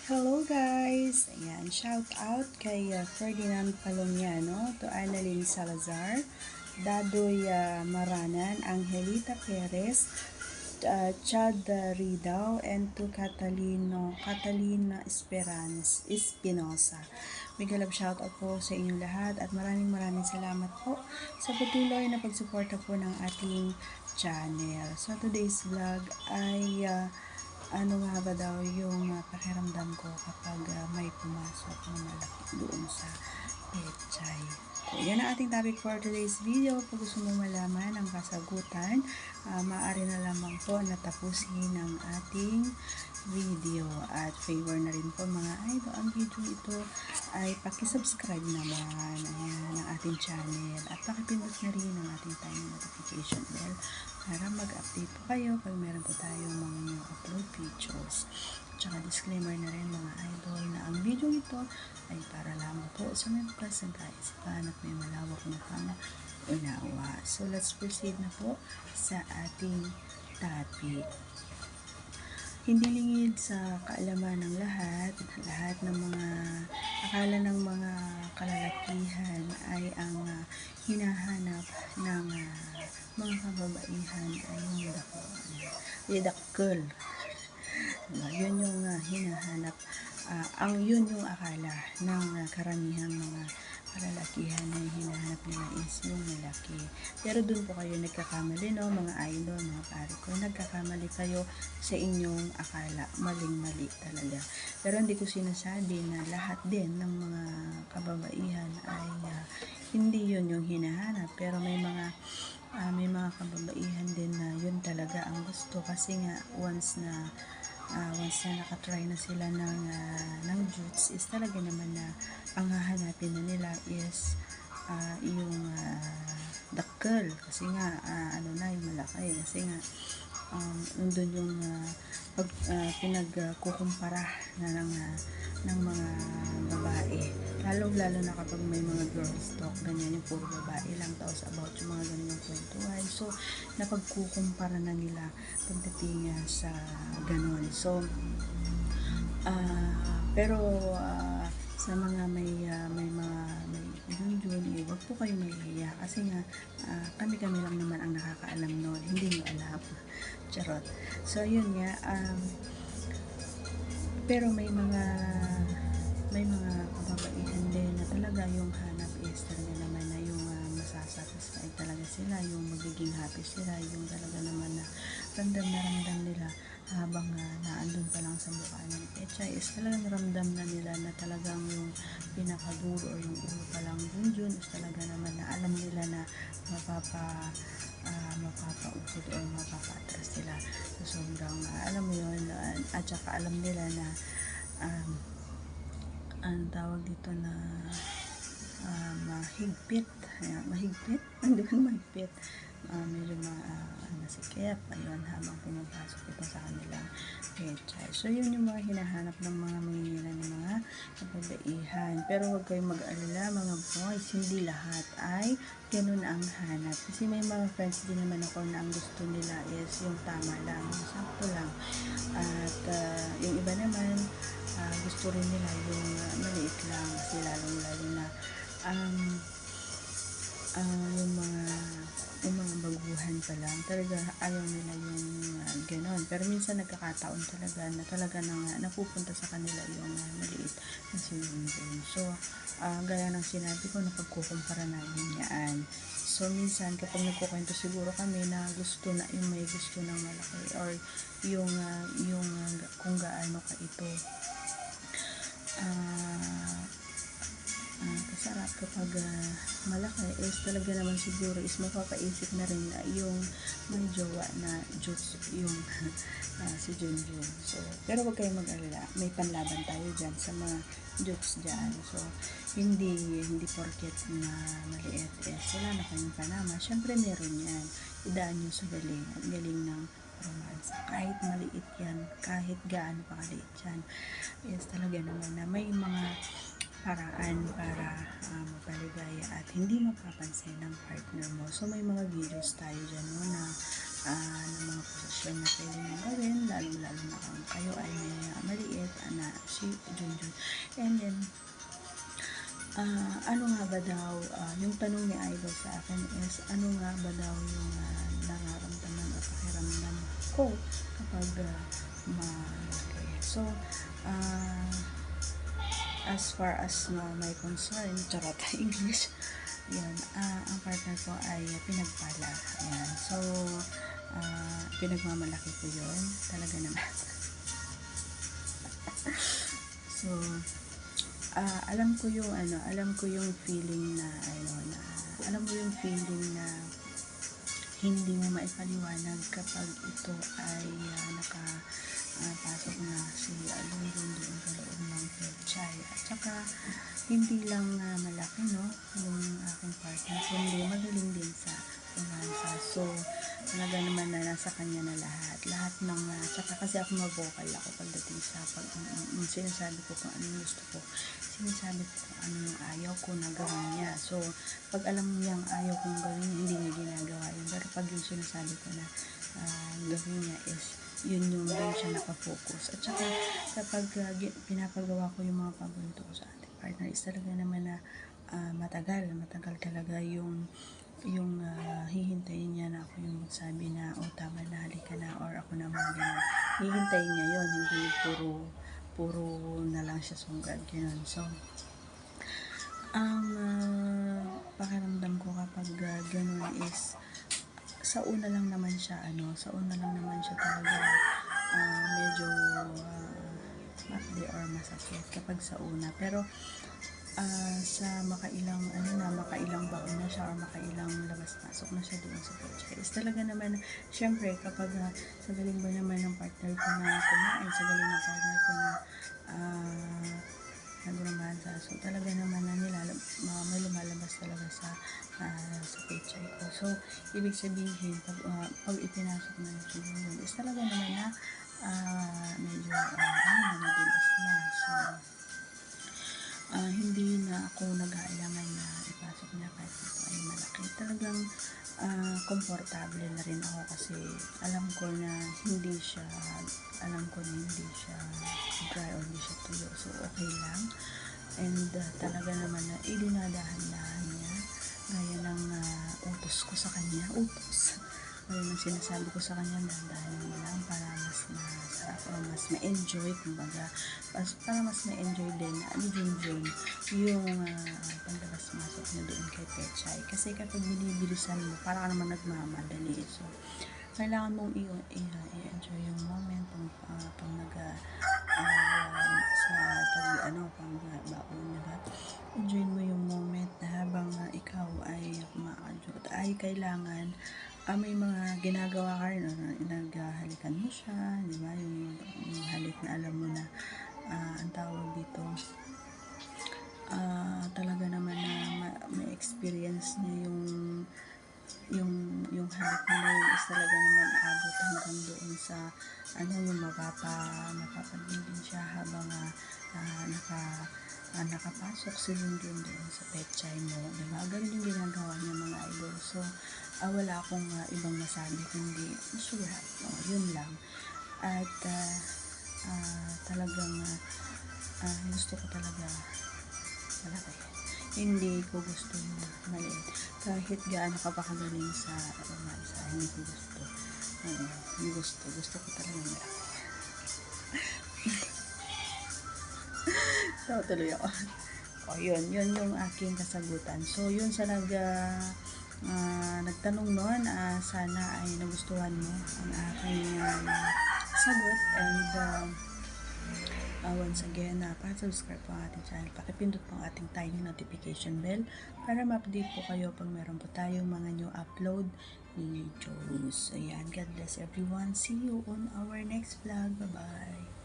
Hello guys! Ayan, shout out kay Ferdinand Palomyano, to Annalyn Salazar, Dadoy Maranan, Angelita Perez, Chad Ridao, and to Catalina Espinosa. Big love shout out po sa inyong lahat at maraming salamat po sa patuloy na pagsuporta po ng ating channel. So today's vlog ay ano nga ba daw yung pakiramdam ko kapag may pumasok na malaki doon sa pechay. So, yan ang ating topic for today's video. Pag gusto mo malaman ang kasagutan, maaari na lamang po natapusin ang ating video. At favor na rin po mga idol, ang video ito ay pakisubscribe naman ang ating channel at pakipindot na rin ang ating tiny notification bell para mag-update po kayo pag meron po tayong mga new upload pictures. Tsaka disclaimer na rin mga idol na ang video ito ay para lamang po sa may present kaisipan at may malawak na pang-unawa. So let's proceed na po sa ating topic. Hindi lingid sa kaalaman ng lahat ng mga akala ng mga kalalakihan ay ang hinahanap ng mga kababaihan ay yung dakkel. Yun yung hinahanap, yun yung akala ng karamihang mga kalalakihan na hinahanap nila is yung malaki. Pero dun po kayo nagkakamali, no, mga idol, mga pare ko. Nagkakamali kayo sa inyong akala. Maling-mali talaga. Pero hindi ko sinasabi na lahat din ng mga kababaihan ay hindi yun yung hinahanap. Pero may mga kababaihan din na yun talaga ang gusto. Kasi nga, once na nakatry na sila ng jutes is talaga naman na ang hahanapin na nila is yung dakkel kasi nga yung malaki kasi nga nandun yung pinagkukumpara na ng mga babae, lalo na kapag may mga girls talk, ganyan yung puro babae lang, tapos about yung mga ganyang kwentuhan, so napagkukumpara na nila pagdating sa ganon. So pero sa mga may junjun, huwag po kayo mahihiya kasi nga kami lang naman ang nakakaalam noon, hindi nyo alam. Charot. So yun nga, pero may mga kababaihan din na talaga yung hanap is talaga naman na yung masasatisfy talaga sila, yung magiging happy sila, yung talaga naman na ramdam nila habang naandun pa lang sa mukha ng pechay is talagang ramdam na nila na talagang yung pinakadulo o yung ulo pa lang junjun is talaga naman na alam nila na mapapaukod o mapapatras sila. So sobrang alam mo yun, at saka alam nila na ang tawag dito na mahigpit, hindi ko mahigpit, medyo masikip, ayun, habang pumapasok ito sa kanilang pechay. So yun yung mga hinahanap ng mga mangingilan ng mga kababaihan. Pero huwag kayong mag-alala mga boys, hindi lahat ay ganun ang hanap. Kasi may mga friends din naman ako na ang gusto nila is yung tama lang, yung sakto lang. At yung iba naman, gusto rin nila yung maliit lang, kasi lalong-lalo na yung mga baguhan pa lang, talaga ayaw nila yung ganon. Pero minsan nagkakataon talaga na napupunta sa kanila yung maliit na sinunod. So gaya ng sinabi ko, napagkukumpara namin yan. So minsan kapag nagkukwento siguro kami na gusto na yung may gusto ng malaki or yung kung gaano ka ito kasarap kapag malaki is talaga naman siguro is mapapaisip na rin na yung may jowa na jutes yung si Junjun. So pero wag kayong mag-alala, may panlaban tayo dyan sa mga jutes dyan. So hindi porket na maliit is wala na kayong panama. Syempre meron yan, idaan nyo sa galing ng romance. Kahit maliit yan, kahit gaano pa kaliit yan, is talaga naman na may mga paraan para mapaligaya at hindi mapapansin ng partner mo. So may mga videos tayo dyan na ng mga posisyon na pwede nyo gawin, lalo na kung kayo ay may maliit na si Junjun. And then, ano nga ba daw, yung tanong ni Idol sa akin is, ano nga ba daw yung nararamdaman o pakiramdam ko kapag malaki. So, as far as may concern, charot, English, yun, ang partner ko ay pinagpala. Ayan. So, pinagmamalaki ko yun. Talaga naman. So, alam ko yung feeling na, alam mo yung feeling na hindi mo maipaliwanag kapag ito ay nakapasok na si Alundun doon sa loob ng pechay. At saka, hindi lang malaki, no, yung aking partner, kundi magaling din sa finansa. So, talaga naman na nasa kanya na lahat ng, saka kasi ako mag-vocal ako pagdating sa sinasabi ko kung ano yung gusto ko, sinasabi ko kung ano yung ayaw ko na gawin niya. So, pag alam niyang ayaw kong gawin niya, hindi niya ginagawa yun. Pero pag yung sinasabi ko na gawin niya is, yun yung doon siya nakafocus. At saka, kapag pinapagawa ko yung mga paborito ko sa ating partner, is talaga naman na matagal talaga yung hihintayin niya na ako yung magsabi na, tama na, halika na, or ako na mga ganun. Hihintayin niya yun, hindi puro na lang siya sunggad, ganun. So, ang pakiramdam ko kapag ganun is, sa una lang naman siya talaga medyo makdi or masakit kapag sa una. Pero, sa makailang baon na siya or makailang labas-pasok na siya doon sa pechay is talaga naman, syempre kapag sa galing ba naman ng partner ko na kumain, sa galing ng partner ko na nagmamahal, so talaga naman na may lumalabas talaga sa pechay ko. So, ibig sabihin pag ipinasok na yung is talaga naman na medyo nadulas na. So, hindi na ako nag-aalaman na ipasok niya kahit ito ay malaki. Talagang komportable na rin ako kasi alam ko na hindi siya dry or hindi siya tuyo. So, okay lang. And talaga naman na idinadahan-dahan niya gaya ng utos ko sa kanya. Gaya ng sinasabi ko sa kanya, dahan-dahan mo lang para mas masarap o mas ma-enjoy, kumbaga. Para mas ma-enjoy din yung paglabas-masok niya doon kay pechay. Kasi kapag binibilisan mo, para ka naman nagmamadali. So, kailangan mong i-enjoy yung moment pang pang-baon, diba? Enjoy mo yung moment na habang ikaw ay kumakadyot, ay kailangan may mga ginagawa ka rin, naghahalikan mo siya, diba? Yung halik na alam mo na ang tawag dito, talaga naman na may experience niya yung halik na yun is talaga naman aabot hanggang doon sa yung mapapagbibin siya habang nakapasok si Junjun doon sa pechay mo, diba? Ganun yung ginagawa niya, mga idol. So, wala akong ibang masabi kundi masura, yun lang. At talagang gusto ko talaga malaki. Hindi ko gusto yung maliit. Kahit gaano ka pa kagaling sa romansa, hindi ko gusto. Gusto ko talaga malaki. So, tuloy ako. Yun yung aking kasagutan. So, yun sa nagtanong noon, sana ay nagustuhan mo ang aking sagot. And once again, pa-subscribe po ang ating channel. Pakipindot po ang ating tiny notification bell para ma-update po kayo pag meron po tayong mga new upload videos. Ayan, God bless everyone. See you on our next vlog. Bye-bye.